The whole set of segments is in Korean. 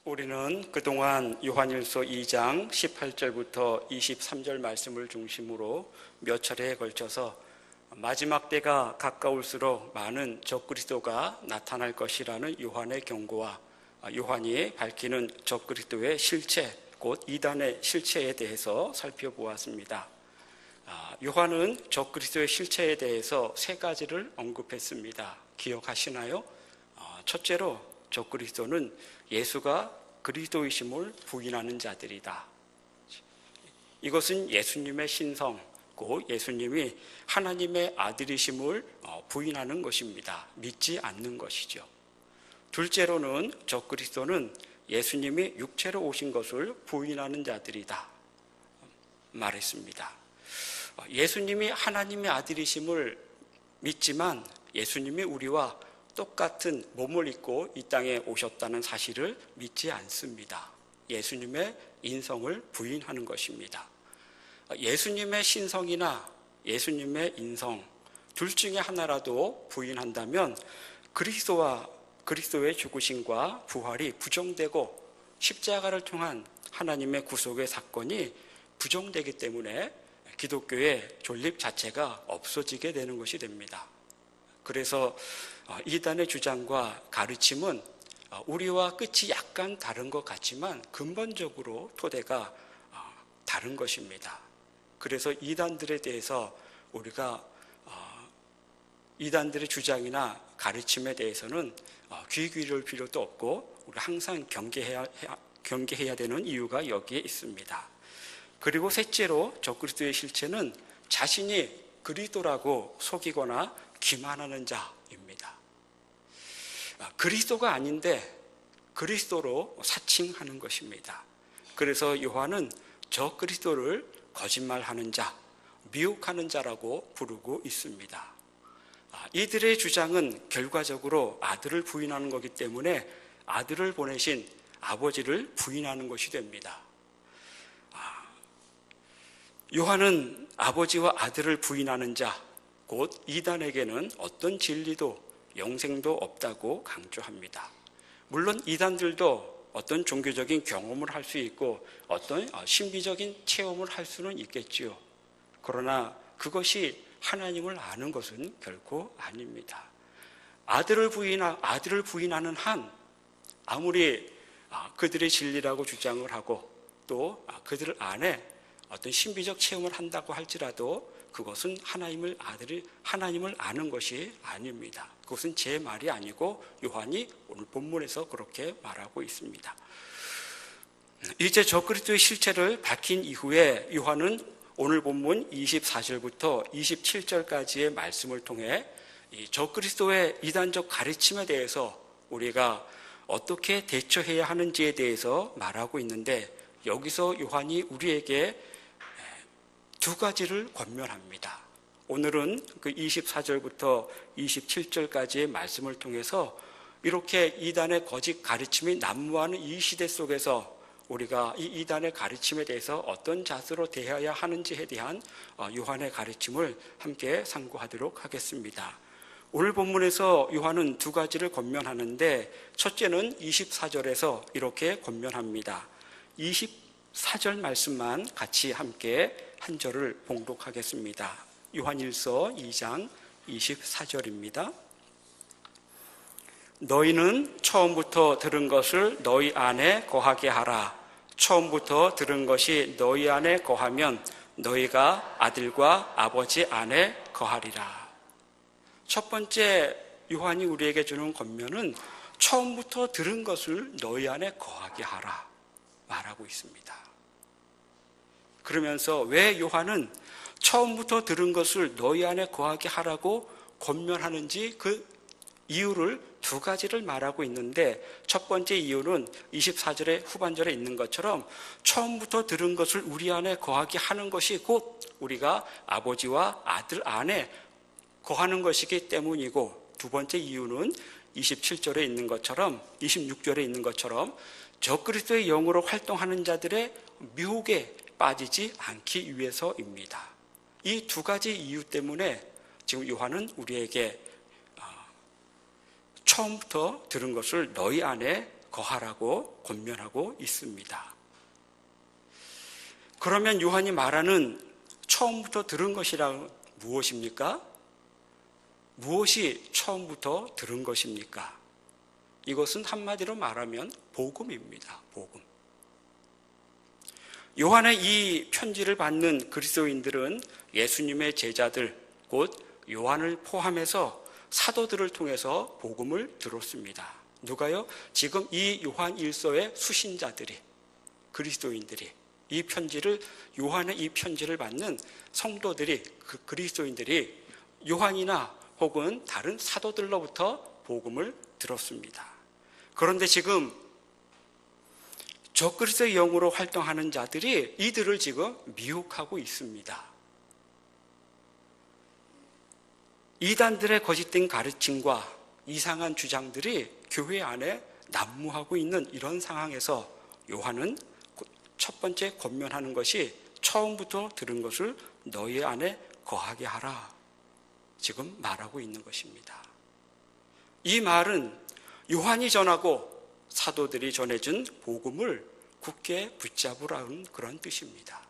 우리는 그동안 요한일서 2장 18절부터 23절 말씀을 중심으로 몇 차례에 걸쳐서 마지막 때가 가까울수록 많은 적그리스도가 나타날 것이라는 요한의 경고와 요한이 밝히는 적그리스도의 실체, 곧 이단의 실체에 대해서 살펴보았습니다. 요한은 적그리스도의 실체에 대해서 세 가지를 언급했습니다. 기억하시나요? 첫째로 적그리스도는 예수가 그리스도이심을 부인하는 자들이다. 이것은 예수님의 신성, 곧 예수님이 하나님의 아들이심을 부인하는 것입니다. 믿지 않는 것이죠. 둘째로는 적그리스도는 예수님이 육체로 오신 것을 부인하는 자들이다 말했습니다. 예수님이 하나님의 아들이심을 믿지만 예수님이 우리와 똑같은 몸을 입고 이 땅에 오셨다는 사실을 믿지 않습니다. 예수님의 인성을 부인하는 것입니다. 예수님의 신성이나 예수님의 인성 둘 중에 하나라도 부인한다면 그리스도의 죽으심과 부활이 부정되고 십자가를 통한 하나님의 구속의 사건이 부정되기 때문에 기독교의 존립 자체가 없어지게 되는 것이 됩니다. 그래서 이단의 주장과 가르침은 우리와 끝이 약간 다른 것 같지만 근본적으로 토대가 다른 것입니다. 그래서 이단들에 대해서 우리가 이단들의 주장이나 가르침에 대해서는 귀 기울일 필요도 없고 우리가 항상 경계해야 되는 이유가 여기에 있습니다. 그리고 셋째로 적그리스도의 실체는 자신이 그리스도라고 속이거나 기만하는 자입니다. 그리스도가 아닌데 그리스도로 사칭하는 것입니다. 그래서 요한은 적그리스도를 거짓말하는 자, 미혹하는 자라고 부르고 있습니다. 이들의 주장은 결과적으로 아들을 부인하는 것이기 때문에 아들을 보내신 아버지를 부인하는 것이 됩니다. 요한은 아버지와 아들을 부인하는 자, 곧 이단에게는 어떤 진리도 영생도 없다고 강조합니다. 물론 이단들도 어떤 종교적인 경험을 할 수 있고 어떤 신비적인 체험을 할 수는 있겠지요. 그러나 그것이 하나님을 아는 것은 결코 아닙니다. 아들을 부인하는 한 아무리 그들의 진리라고 주장을 하고 또 그들 안에 어떤 신비적 체험을 한다고 할지라도 그것은 하나님을 아는 것이 아닙니다. 그것은 제 말이 아니고 요한이 오늘 본문에서 그렇게 말하고 있습니다. 이제 적그리스도의 실체를 밝힌 이후에 요한은 오늘 본문 24절부터 27절까지의 말씀을 통해 이 적그리스도의 이단적 가르침에 대해서 우리가 어떻게 대처해야 하는지에 대해서 말하고 있는데 여기서 요한이 우리에게 두 가지를 권면합니다. 오늘은 그 24절부터 27절까지의 말씀을 통해서 이렇게 이단의 거짓 가르침이 난무하는 이 시대 속에서 우리가 이 이단의 가르침에 대해서 어떤 자세로 대해야 하는지에 대한 요한의 가르침을 함께 상고하도록 하겠습니다. 오늘 본문에서 요한은 두 가지를 권면하는데 첫째는 24절에서 이렇게 권면합니다. 24절 말씀만 같이 함께 한 절을 봉독하겠습니다. 요한일서 2장 24절입니다. 너희는 처음부터 들은 것을 너희 안에 거하게 하라. 처음부터 들은 것이 너희 안에 거하면 너희가 아들과 아버지 안에 거하리라. 첫 번째 요한이 우리에게 주는 권면은 처음부터 들은 것을 너희 안에 거하게 하라 말하고 있습니다. 그러면서 왜 요한은 처음부터 들은 것을 너희 안에 거하게 하라고 권면하는지 그 이유를 두 가지를 말하고 있는데 첫 번째 이유는 24절의 후반절에 있는 것처럼 처음부터 들은 것을 우리 안에 거하게 하는 것이 곧 우리가 아버지와 아들 안에 거하는 것이기 때문이고 두 번째 이유는 27절에 있는 것처럼 26절에 있는 것처럼 적그리스도의 영으로 활동하는 자들의 미혹에 빠지지 않기 위해서입니다. 이 두 가지 이유 때문에 지금 요한은 우리에게 처음부터 들은 것을 너희 안에 거하라고 권면하고 있습니다. 그러면 요한이 말하는 처음부터 들은 것이란 무엇입니까? 무엇이 처음부터 들은 것입니까? 이것은 한마디로 말하면 복음입니다. 복음. 요한의 이 편지를 받는 그리스도인들은 예수님의 제자들, 곧 요한을 포함해서 사도들을 통해서 복음을 들었습니다. 누가요? 지금 이 요한 1서의 수신자들이, 그리스도인들이 이 편지를, 요한의 이 편지를 받는 성도들이, 그 그리스도인들이 요한이나 혹은 다른 사도들로부터 복음을 들었습니다. 그런데 지금 적그리스도의 영으로 활동하는 자들이 이들을 지금 미혹하고 있습니다. 이단들의 거짓된 가르침과 이상한 주장들이 교회 안에 난무하고 있는 이런 상황에서 요한은 첫 번째 권면하는 것이 처음부터 들은 것을 너희 안에 거하게 하라, 지금 말하고 있는 것입니다. 이 말은 요한이 전하고 사도들이 전해준 복음을 굳게 붙잡으라는 그런 뜻입니다.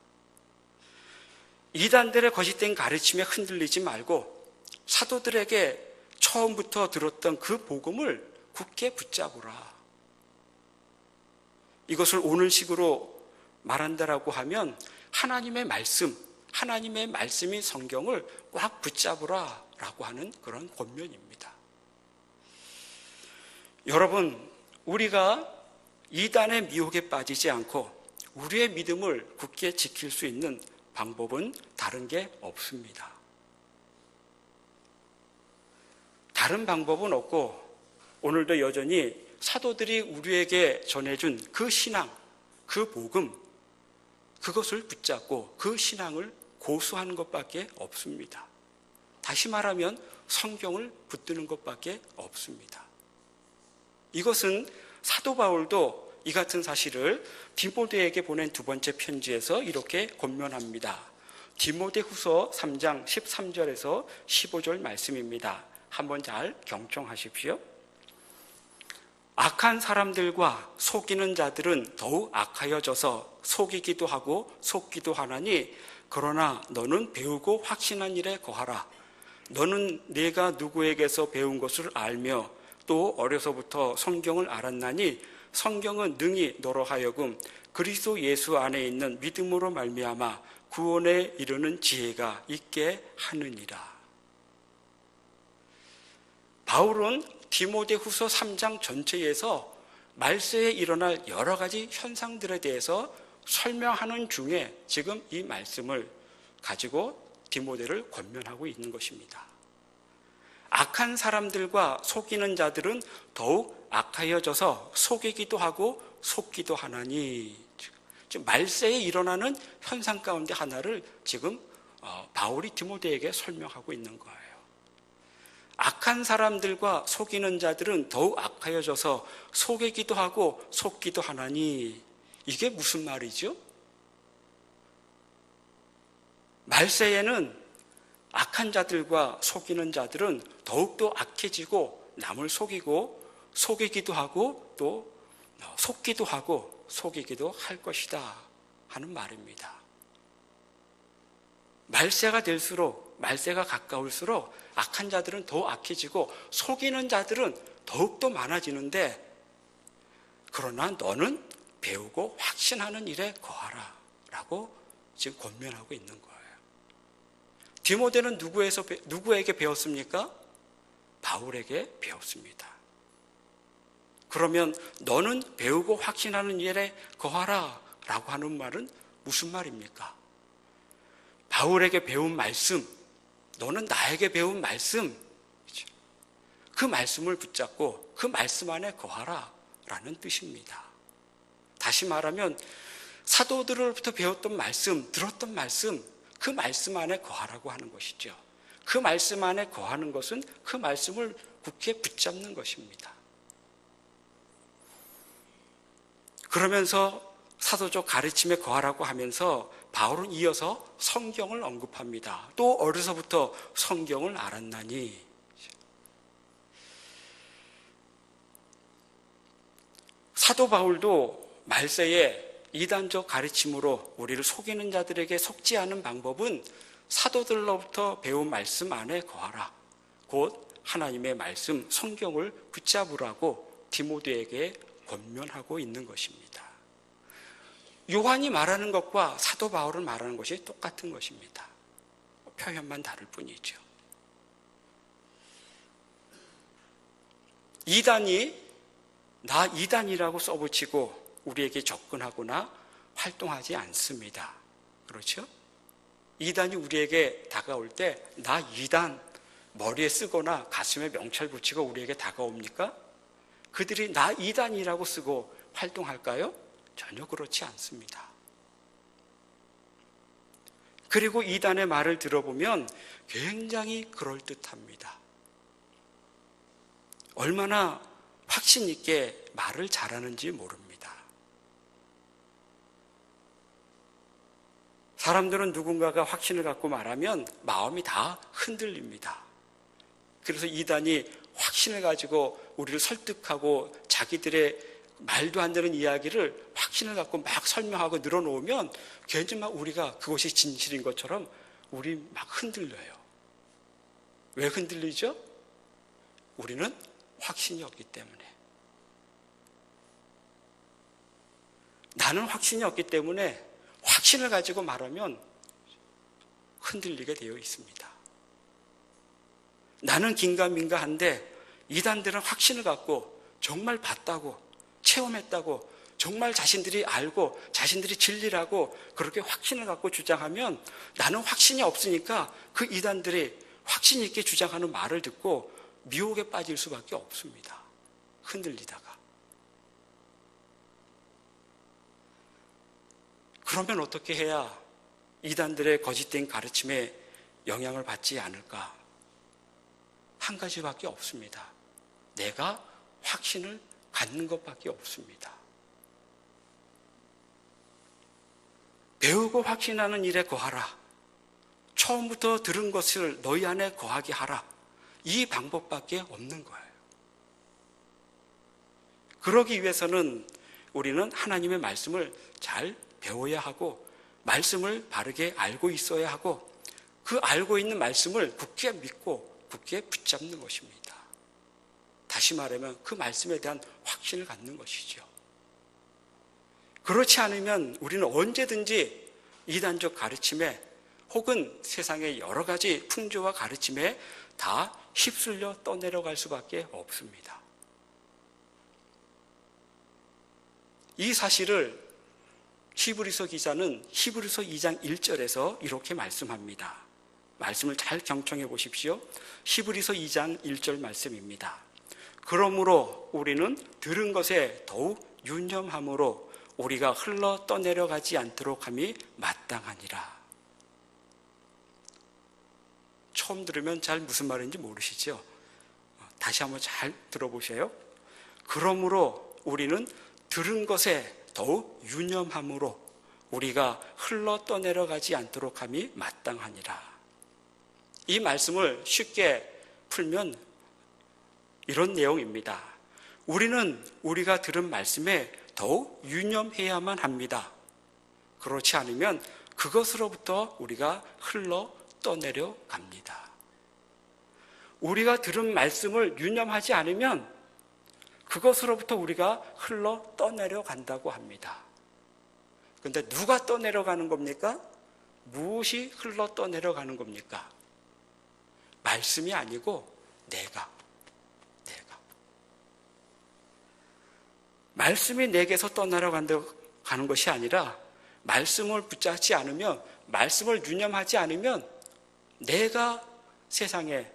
이단들의 거짓된 가르침에 흔들리지 말고 사도들에게 처음부터 들었던 그 복음을 굳게 붙잡으라. 이것을 오늘식으로 말한다라고 하면 하나님의 말씀, 하나님의 말씀인 성경을 꽉 붙잡으라 라고 하는 그런 권면입니다. 여러분, 우리가 이단의 미혹에 빠지지 않고 우리의 믿음을 굳게 지킬 수 있는 방법은 다른 게 없습니다. 다른 방법은 없고, 오늘도 여전히 사도들이 우리에게 전해준 그 신앙, 그 복음, 그것을 붙잡고 그 신앙을 고수하는 것밖에 없습니다. 다시 말하면 성경을 붙드는 것밖에 없습니다. 이것은 사도 바울도 이 같은 사실을 디모데에게 보낸 두 번째 편지에서 이렇게 권면합니다. 디모데후서 3장 13절에서 15절 말씀입니다. 한번 잘 경청하십시오. 악한 사람들과 속이는 자들은 더욱 악하여져서 속이기도 하고 속기도 하나니, 그러나 너는 배우고 확신한 일에 거하라. 너는 네가 누구에게서 배운 것을 알며 또 어려서부터 성경을 알았나니, 성경은 능히 너로 하여금 그리스도 예수 안에 있는 믿음으로 말미암아 구원에 이르는 지혜가 있게 하느니라. 바울은 디모데후서 3장 전체에서 말세에 일어날 여러 가지 현상들에 대해서 설명하는 중에 지금 이 말씀을 가지고 디모데를 권면하고 있는 것입니다. 악한 사람들과 속이는 자들은 더욱 악하여져서 속이기도 하고 속기도 하나니, 지금 말세에 일어나는 현상 가운데 하나를 지금 바울이 디모데에게 설명하고 있는 거예요. 악한 사람들과 속이는 자들은 더욱 악하여져서 속이기도 하고 속기도 하나니, 이게 무슨 말이죠? 말세에는 악한 자들과 속이는 자들은 더욱더 악해지고 남을 속이고 속이기도 하고 또 속기도 하고 속이기도 할 것이다 하는 말입니다. 말세가 될수록, 말세가 가까울수록 악한 자들은 더 악해지고 속이는 자들은 더욱더 많아지는데, 그러나 너는 배우고 확신하는 일에 거하라 라고 지금 권면하고 있는 거예요. 디모데는 누구에게 배웠습니까? 바울에게 배웠습니다. 그러면 너는 배우고 확신하는 일에 거하라 라고 하는 말은 무슨 말입니까? 바울에게 배운 말씀, 너는 나에게 배운 말씀, 그 말씀을 붙잡고 그 말씀 안에 거하라 라는 뜻입니다. 다시 말하면 사도들로부터 배웠던 말씀, 들었던 말씀, 그 말씀 안에 거하라고 하는 것이죠. 그 말씀 안에 거하는 것은 그 말씀을 굳게 붙잡는 것입니다. 그러면서 사도적 가르침에 거하라고 하면서 바울은 이어서 성경을 언급합니다. 또 어려서부터 성경을 알았나니, 사도 바울도 말세에 이단적 가르침으로 우리를 속이는 자들에게 속지 않은 방법은 사도들로부터 배운 말씀 안에 거하라. 곧 하나님의 말씀, 성경을 붙잡으라고 디모데에게 권면하고 있는 것입니다. 요한이 말하는 것과 사도 바울은 말하는 것이 똑같은 것입니다. 표현만 다를 뿐이죠. 이단이 나 이단이라고 써붙이고 우리에게 접근하거나 활동하지 않습니다. 그렇죠? 이단이 우리에게 다가올 때 나 이단 머리에 쓰거나 가슴에 명찰 붙이고 우리에게 다가옵니까? 그들이 나 이단이라고 쓰고 활동할까요? 전혀 그렇지 않습니다. 그리고 이단의 말을 들어보면 굉장히 그럴듯합니다. 얼마나 확신 있게 말을 잘하는지 모릅니다. 사람들은 누군가가 확신을 갖고 말하면 마음이 다 흔들립니다. 그래서 이단이 확신을 가지고 우리를 설득하고 자기들의 말도 안 되는 이야기를 확신을 갖고 막 설명하고 늘어놓으면 괜히 막 우리가 그것이 진실인 것처럼 우리 막 흔들려요. 왜 흔들리죠? 우리는 확신이 없기 때문에. 나는 확신이 없기 때문에 확신을 가지고 말하면 흔들리게 되어 있습니다. 나는 긴가민가한데 이단들은 확신을 갖고 정말 봤다고 체험했다고 정말 자신들이 알고 자신들이 진리라고 그렇게 확신을 갖고 주장하면 나는 확신이 없으니까 그 이단들이 확신 있게 주장하는 말을 듣고 미혹에 빠질 수밖에 없습니다. 흔들리다가. 그러면 어떻게 해야 이단들의 거짓된 가르침에 영향을 받지 않을까? 한 가지밖에 없습니다. 내가 확신을 갖는 것밖에 없습니다. 배우고 확신하는 일에 거하라. 처음부터 들은 것을 너희 안에 거하게 하라. 이 방법밖에 없는 거예요. 그러기 위해서는 우리는 하나님의 말씀을 잘 배워야 하고 말씀을 바르게 알고 있어야 하고 그 알고 있는 말씀을 굳게 믿고 굳게 붙잡는 것입니다. 다시 말하면 그 말씀에 대한 확신을 갖는 것이죠. 그렇지 않으면 우리는 언제든지 이단적 가르침에 혹은 세상의 여러 가지 풍조와 가르침에 다 휩쓸려 떠내려갈 수밖에 없습니다. 이 사실을 히브리서 기자는 히브리서 2장 1절에서 이렇게 말씀합니다. 말씀을 잘 경청해 보십시오. 히브리서 2장 1절 말씀입니다. 그러므로 우리는 들은 것에 더욱 유념함으로 우리가 흘러 떠내려가지 않도록 함이 마땅하니라. 처음 들으면 잘 무슨 말인지 모르시죠? 다시 한번 잘 들어보세요. 그러므로 우리는 들은 것에 더욱 유념함으로 우리가 흘러 떠내려가지 않도록 함이 마땅하니라. 이 말씀을 쉽게 풀면 이런 내용입니다. 우리는 우리가 들은 말씀에 더욱 유념해야만 합니다. 그렇지 않으면 그것으로부터 우리가 흘러 떠내려 갑니다. 우리가 들은 말씀을 유념하지 않으면 그것으로부터 우리가 흘러 떠내려 간다고 합니다. 그런데 누가 떠내려가는 겁니까? 무엇이 흘러 떠내려가는 겁니까? 말씀이 아니고 내가. 말씀이 내게서 떠나려가는 것이 아니라 말씀을 붙잡지 않으면 말씀을 유념하지 않으면 내가 세상에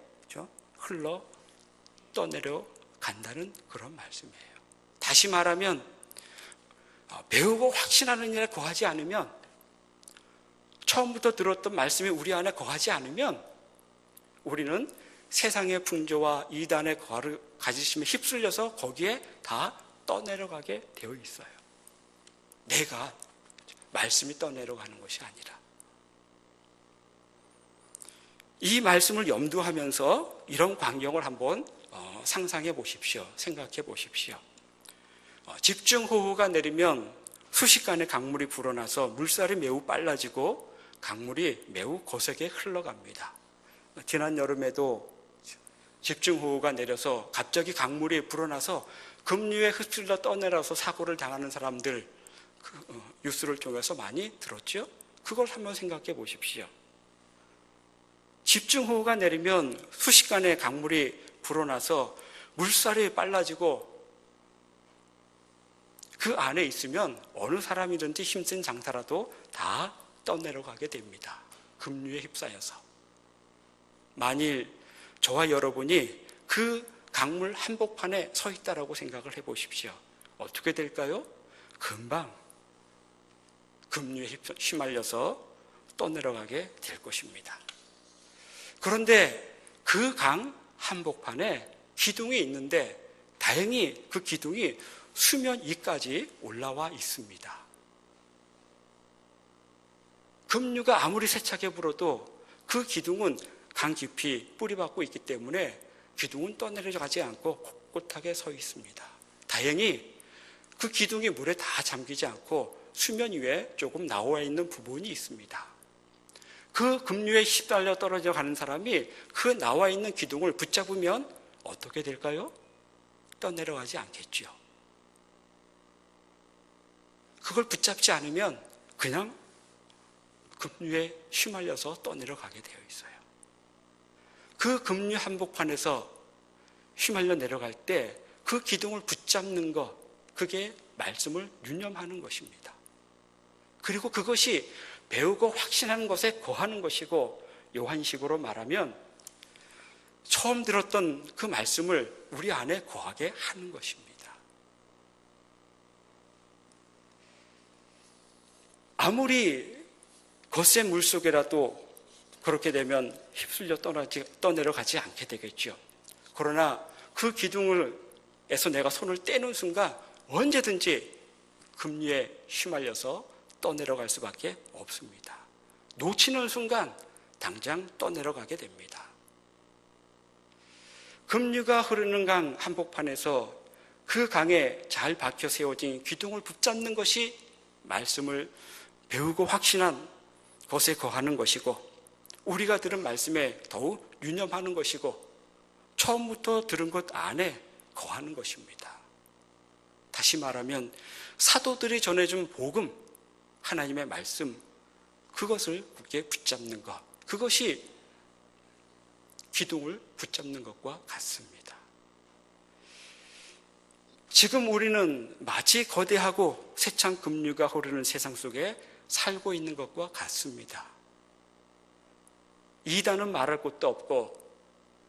흘러 떠내려 간다는 그런 말씀이에요. 다시 말하면 배우고 확신하는 일에 거하지 않으면 처음부터 들었던 말씀이 우리 안에 거하지 않으면 우리는 세상의 풍조와 이단의 가지심에 휩쓸려서 거기에 다 떠내려가게 되어 있어요. 내가 말씀이 떠내려가는 것이 아니라. 이 말씀을 염두하면서 이런 광경을 한번 상상해 보십시오. 생각해 보십시오. 집중호우가 내리면 순식간에 강물이 불어나서 물살이 매우 빨라지고 강물이 매우 고세게 흘러갑니다. 지난 여름에도 집중호우가 내려서 갑자기 강물이 불어나서 급류에 휩쓸려 떠내려서 사고를 당하는 사람들 뉴스를 통해서 많이 들었죠? 그걸 한번 생각해 보십시오. 집중호우가 내리면 순식간에 강물이 불어나서 물살이 빨라지고 그 안에 있으면 어느 사람이든지 힘센 장사라도 다 떠내려가게 됩니다. 급류에 휩싸여서. 만일 저와 여러분이 그 강물 한복판에 서 있다라고 생각을 해 보십시오. 어떻게 될까요? 금방 급류에 휘말려서 떠내려가게 될 것입니다. 그런데 그 강 한복판에 기둥이 있는데 다행히 그 기둥이 수면 위까지 올라와 있습니다. 급류가 아무리 세차게 불어도 그 기둥은 강 깊이 뿌리박고 있기 때문에 기둥은 떠내려가지 않고 꼿꼿하게 서 있습니다. 다행히 그 기둥이 물에 다 잠기지 않고 수면 위에 조금 나와 있는 부분이 있습니다. 그 급류에 휩달려 떨어져 가는 사람이 그 나와 있는 기둥을 붙잡으면 어떻게 될까요? 떠내려가지 않겠죠. 그걸 붙잡지 않으면 그냥 급류에 휘말려서 떠내려가게 되어 있어요. 그 급류 한복판에서 휘말려 내려갈 때 그 기둥을 붙잡는 것, 그게 말씀을 유념하는 것입니다. 그리고 그것이 배우고 확신하는 것에 거하는 것이고, 요한식으로 말하면 처음 들었던 그 말씀을 우리 안에 거하게 하는 것입니다. 아무리 거센 물속에라도 그렇게 되면 휩쓸려 떠내려가지 않게 되겠죠. 그러나 그 기둥에서 내가 손을 떼는 순간 언제든지 급류에 휘말려서 떠내려갈 수밖에 없습니다. 놓치는 순간 당장 떠내려가게 됩니다. 급류가 흐르는 강 한복판에서 그 강에 잘 박혀 세워진 기둥을 붙잡는 것이 말씀을 배우고 확신한 것에 거하는 것이고, 우리가 들은 말씀에 더욱 유념하는 것이고, 처음부터 들은 것 안에 거하는 것입니다. 다시 말하면 사도들이 전해준 복음, 하나님의 말씀, 그것을 굳게 붙잡는 것, 그것이 기둥을 붙잡는 것과 같습니다. 지금 우리는 마치 거대하고 세찬 급류가 흐르는 세상 속에 살고 있는 것과 같습니다. 이단은 말할 것도 없고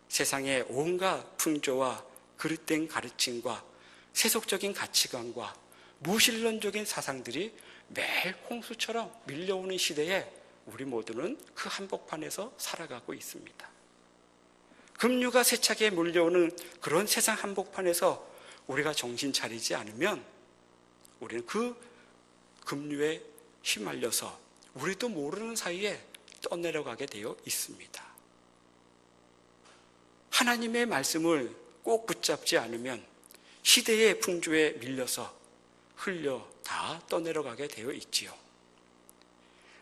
세상의 온갖 풍조와 그릇된 가르침과 세속적인 가치관과 무신론적인 사상들이 매일 홍수처럼 밀려오는 시대에 우리 모두는 그 한복판에서 살아가고 있습니다. 급류가 세차게 몰려오는 그런 세상 한복판에서 우리가 정신 차리지 않으면 우리는 그 급류에 휘말려서 우리도 모르는 사이에 떠내려가게 되어 있습니다. 하나님의 말씀을 꼭 붙잡지 않으면 시대의 풍조에 밀려서 흘려 다 떠내려가게 되어 있지요.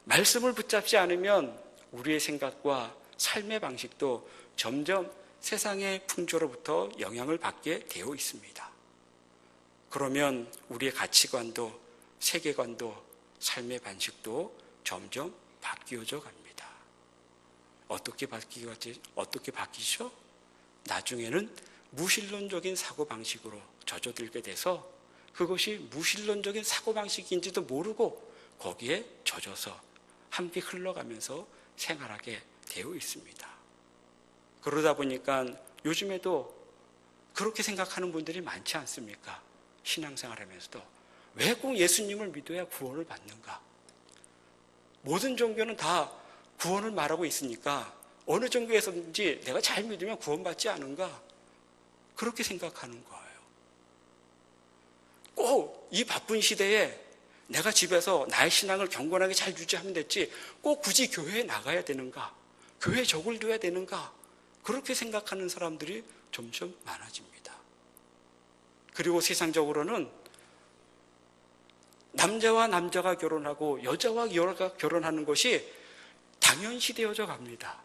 말씀을 붙잡지 않으면 우리의 생각과 삶의 방식도 점점 세상의 풍조로부터 영향을 받게 되어 있습니다. 그러면 우리의 가치관도 세계관도 삶의 방식도 점점 바뀌어져 갑니다. 어떻게 바뀌죠? 나중에는 무신론적인 사고방식으로 젖어들게 돼서 그것이 무신론적인 사고방식인지도 모르고 거기에 젖어서 함께 흘러가면서 생활하게 되어 있습니다. 그러다 보니까 요즘에도 그렇게 생각하는 분들이 많지 않습니까? 신앙생활하면서도 왜 꼭 예수님을 믿어야 구원을 받는가? 모든 종교는 다 구원을 말하고 있으니까 어느 종교에서든지 내가 잘 믿으면 구원받지 않은가? 그렇게 생각하는 거예요. 꼭 이 바쁜 시대에 내가 집에서 나의 신앙을 경건하게 잘 유지하면 됐지 꼭 굳이 교회에 나가야 되는가? 교회에 적을 둬야 되는가? 그렇게 생각하는 사람들이 점점 많아집니다. 그리고 세상적으로는 남자와 남자가 결혼하고 여자와 여자가 결혼하는 것이 당연시되어져 갑니다.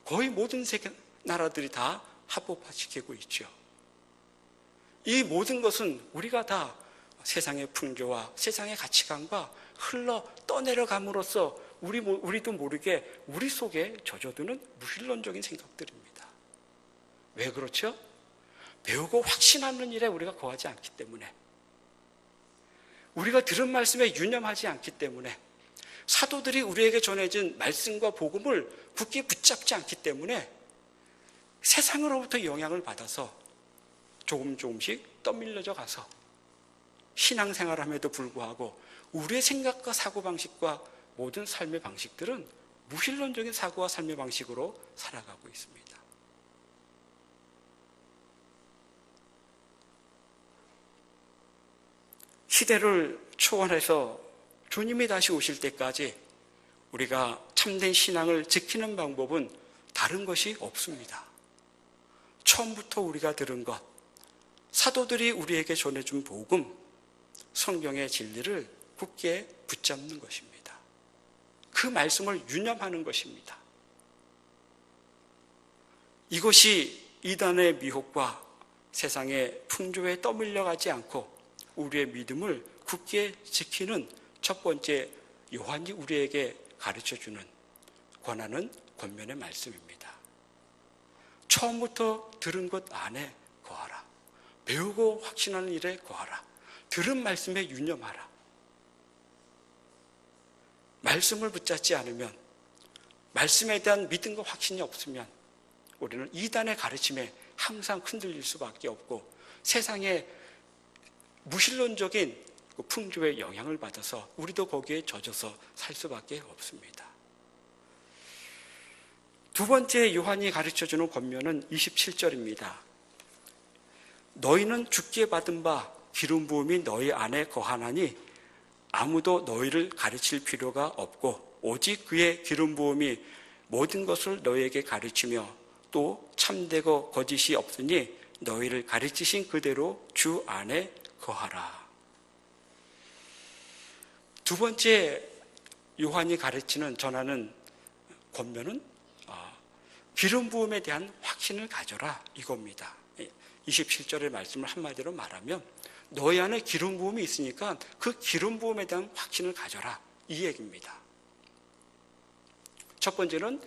거의 모든 세계 나라들이 다 합법화시키고 있죠. 이 모든 것은 우리가 다 세상의 풍조와 세상의 가치관과 흘러 떠내려감으로써 우리도 모르게 우리 속에 젖어드는 무신론적인 생각들입니다. 왜 그렇죠? 배우고 확신하는 일에 우리가 거하지 않기 때문에, 우리가 들은 말씀에 유념하지 않기 때문에, 사도들이 우리에게 전해진 말씀과 복음을 굳게 붙잡지 않기 때문에 세상으로부터 영향을 받아서 조금씩 떠밀려져 가서 신앙생활함에도 불구하고 우리의 생각과 사고방식과 모든 삶의 방식들은 무신론적인 사고와 삶의 방식으로 살아가고 있습니다. 시대를 초월해서 주님이 다시 오실 때까지 우리가 참된 신앙을 지키는 방법은 다른 것이 없습니다. 처음부터 우리가 들은 것, 사도들이 우리에게 전해준 복음, 성경의 진리를 굳게 붙잡는 것입니다. 그 말씀을 유념하는 것입니다. 이것이 이단의 미혹과 세상의 풍조에 떠밀려가지 않고 우리의 믿음을 굳게 지키는 첫 번째 요한이 우리에게 가르쳐주는 권하는 권면의 말씀입니다. 처음부터 들은 것 안에 거하라. 배우고 확신하는 일에 거하라. 들은 말씀에 유념하라. 말씀을 붙잡지 않으면, 말씀에 대한 믿음과 확신이 없으면 우리는 이단의 가르침에 항상 흔들릴 수밖에 없고 세상의 무신론적인 풍조의 영향을 받아서 우리도 거기에 젖어서 살 수밖에 없습니다. 두 번째 요한이 가르쳐주는 권면은 27절입니다. 너희는 주께 받은 바 기름 부음이 너희 안에 거하나니 아무도 너희를 가르칠 필요가 없고 오직 그의 기름 부음이 모든 것을 너희에게 가르치며 또 참되고 거짓이 없으니 너희를 가르치신 그대로 주 안에 거하라. 두 번째 요한이 가르치는 전하는 권면은 기름 부음에 대한 확신을 가져라 이겁니다. 27절의 말씀을 한마디로 말하면 너희 안에 기름 부음이 있으니까 그 기름 부음에 대한 확신을 가져라 이 얘기입니다. 첫 번째는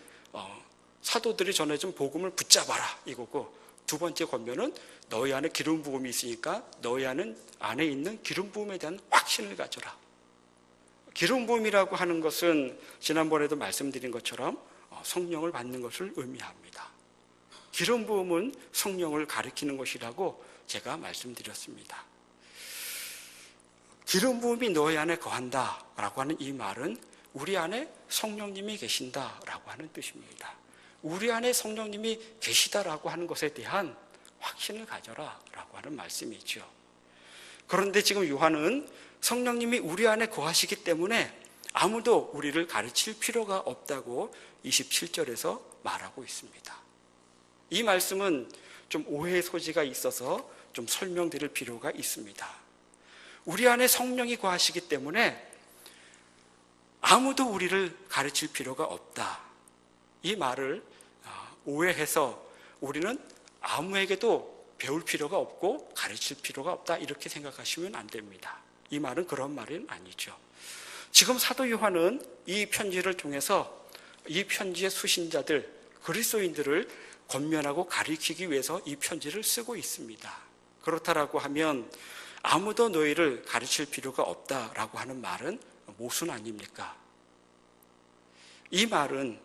사도들이 전해준 복음을 붙잡아라 이거고, 두 번째 권면은 너희 안에 기름 부음이 있으니까 너희 안에 있는 기름 부음에 대한 확신을 가져라. 기름 부음이라고 하는 것은 지난번에도 말씀드린 것처럼 성령을 받는 것을 의미합니다. 기름 부음은 성령을 가리키는 것이라고 제가 말씀드렸습니다. 기름 부음이 너희 안에 거한다라고 하는 이 말은 우리 안에 성령님이 계신다라고 하는 뜻입니다. 우리 안에 성령님이 계시다라고 하는 것에 대한 확신을 가져라라고 하는 말씀이죠. 그런데 지금 요한은 성령님이 우리 안에 거하시기 때문에 아무도 우리를 가르칠 필요가 없다고 27절에서 말하고 있습니다. 이 말씀은 좀 오해의 소지가 있어서 좀 설명드릴 필요가 있습니다. 우리 안에 성령이 거하시기 때문에 아무도 우리를 가르칠 필요가 없다. 이 말을 오해해서 우리는 아무에게도 배울 필요가 없고 가르칠 필요가 없다 이렇게 생각하시면 안 됩니다. 이 말은 그런 말은 아니죠. 지금 사도 요한은 이 편지를 통해서 이 편지의 수신자들, 그리스도인들을 권면하고 가르치기 위해서 이 편지를 쓰고 있습니다. 그렇다라고 하면 아무도 너희를 가르칠 필요가 없다라고 하는 말은 모순 아닙니까? 이 말은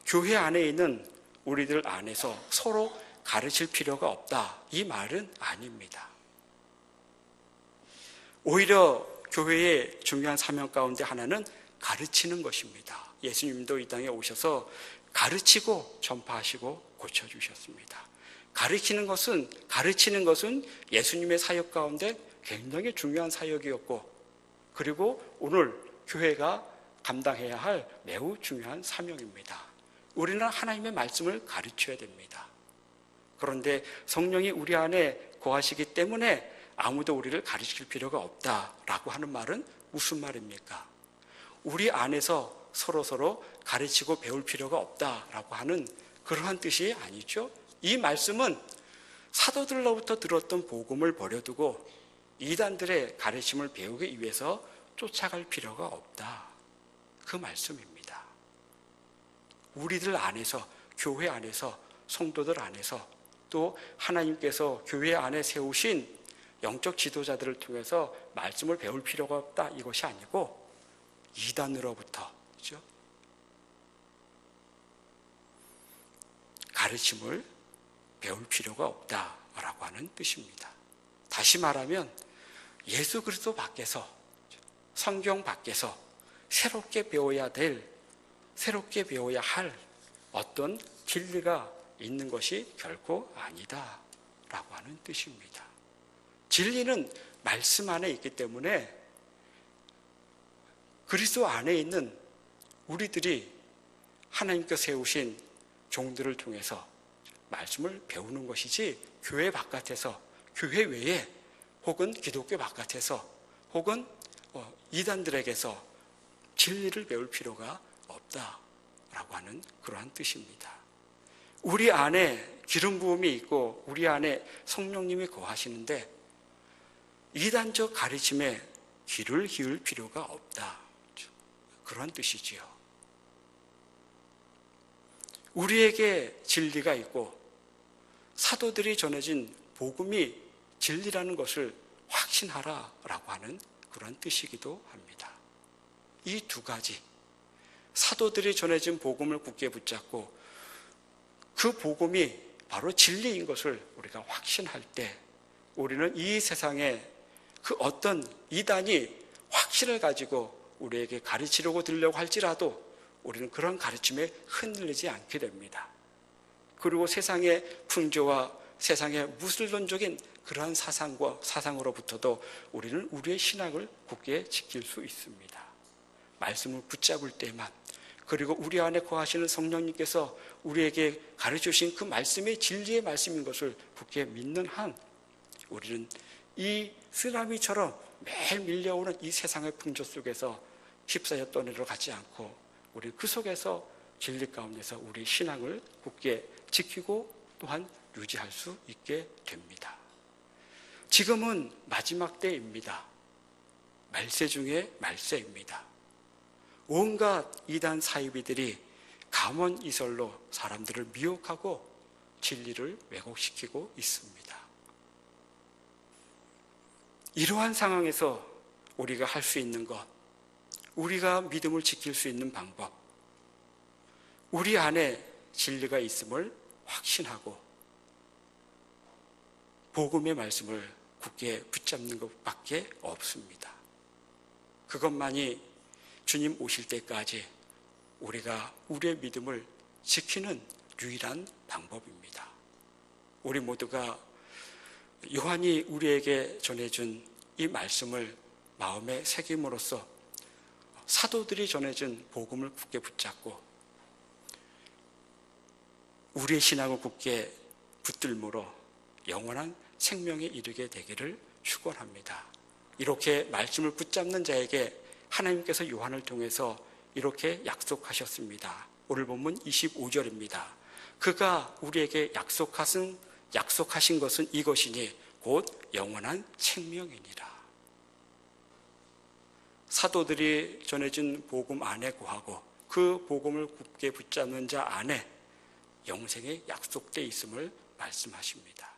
교회 안에 있는 우리들 안에서 서로 가르칠 필요가 없다 이 말은 아닙니다. 오히려 교회의 중요한 사명 가운데 하나는 가르치는 것입니다. 예수님도 이 땅에 오셔서 가르치고 전파하시고 고쳐주셨습니다. 가르치는 것은 예수님의 사역 가운데 굉장히 중요한 사역이었고, 그리고 오늘 교회가 감당해야 할 매우 중요한 사명입니다. 우리는 하나님의 말씀을 가르쳐야 됩니다. 그런데 성령이 우리 안에 거하시기 때문에 아무도 우리를 가르칠 필요가 없다라고 하는 말은 무슨 말입니까? 우리 안에서 서로 가르치고 배울 필요가 없다라고 하는 그러한 뜻이 아니죠. 이 말씀은 사도들로부터 들었던 복음을 버려두고 이단들의 가르침을 배우기 위해서 쫓아갈 필요가 없다. 그 말씀입니다. 우리들 안에서, 교회 안에서, 성도들 안에서, 또 하나님께서 교회 안에 세우신 영적 지도자들을 통해서 말씀을 배울 필요가 없다, 이것이 아니고 이단으로부터, 그렇죠? 가르침을 배울 필요가 없다라고 하는 뜻입니다. 다시 말하면 예수 그리스도 밖에서, 성경 밖에서 새롭게 배워야 할 어떤 진리가 있는 것이 결코 아니다라고 하는 뜻입니다. 진리는 말씀 안에 있기 때문에 그리스도 안에 있는 우리들이 하나님께서 세우신 종들을 통해서 말씀을 배우는 것이지, 교회 바깥에서, 교회 외에, 혹은 기독교 바깥에서, 혹은 이단들에게서 진리를 배울 필요가 없다라고 하는 그러한 뜻입니다. 우리 안에 기름 부음이 있고 우리 안에 성령님이 거하시는데 이단적 가르침에 귀를 기울 필요가 없다, 그런 뜻이지요. 우리에게 진리가 있고 사도들이 전해진 복음이 진리라는 것을 확신하라라고 하는 그런 뜻이기도 합니다. 이 두 가지, 사도들이 전해진 복음을 굳게 붙잡고 그 복음이 바로 진리인 것을 우리가 확신할 때, 우리는 이 세상에 그 어떤 이단이 확신을 가지고 우리에게 가르치려고 들려고 할지라도 우리는 그런 가르침에 흔들리지 않게 됩니다. 그리고 세상의 풍조와 세상의 무신론적인 그러한 사상으로부터도 우리는 우리의 신앙을 굳게 지킬 수 있습니다. 말씀을 붙잡을 때만, 그리고 우리 안에 거하시는 성령님께서 우리에게 가르쳐주신 그 말씀이 진리의 말씀인 것을 굳게 믿는 한, 우리는 이 쓰나미처럼 매일 밀려오는 이 세상의 풍조 속에서 휩싸여 떠내려 가지 않고, 우리 그 속에서 진리 가운데서 우리 신앙을 굳게 지키고 또한 유지할 수 있게 됩니다. 지금은 마지막 때입니다. 말세 중에 말세입니다. 온갖 이단 사이비들이 감언이설로 사람들을 미혹하고 진리를 왜곡시키고 있습니다. 이러한 상황에서 우리가 할 수 있는 것, 우리가 믿음을 지킬 수 있는 방법, 우리 안에 진리가 있음을 확신하고 복음의 말씀을 굳게 붙잡는 것밖에 없습니다. 그것만이 주님 오실 때까지 우리가 우리의 믿음을 지키는 유일한 방법입니다. 우리 모두가 요한이 우리에게 전해준 이 말씀을 마음에 새김으로써 사도들이 전해준 복음을 굳게 붙잡고 우리의 신앙을 굳게 붙들므로 영원한 생명에 이르게 되기를 축원합니다. 이렇게 말씀을 붙잡는 자에게 하나님께서 요한을 통해서 이렇게 약속하셨습니다. 오늘 본문 25절입니다. 그가 우리에게 약속하신 것은 이것이니 곧 영원한 생명이니라. 사도들이 전해진 복음 안에 거하고 그 복음을 굳게 붙잡는 자 안에 영생의 약속되어 있음을 말씀하십니다.